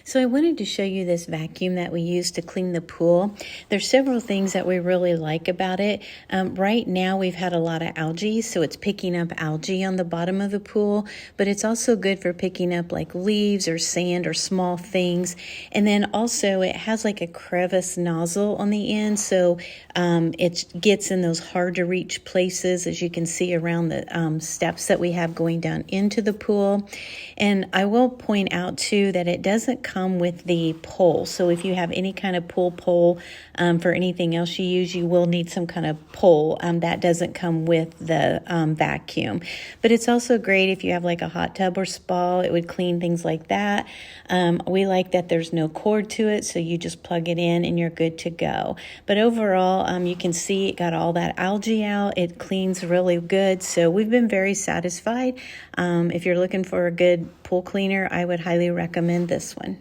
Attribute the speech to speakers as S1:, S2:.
S1: So I wanted to show you this vacuum that we use to clean the pool. There's several things that we really like about it. Right now we've had a lot of algae, so it's picking up algae on the bottom of the pool, but it's also good for picking up like leaves or sand or small things. And then also it has like a crevice nozzle on the end, so it gets in those hard to reach places, as you can see around the steps that we have going down into the pool. And I will point out too that it doesn't come with the pole. So if you have any kind of pool pole for anything else you use, you will need some kind of pole. That doesn't come with the vacuum. But it's also great if you have like a hot tub or spa. It would clean things like that. We like that there's no cord to it, so you just plug it in and you're good to go. But overall, you can see it got all that algae out. It cleans really good, so we've been very satisfied. If you're looking for a good pool cleaner, I would highly recommend this one.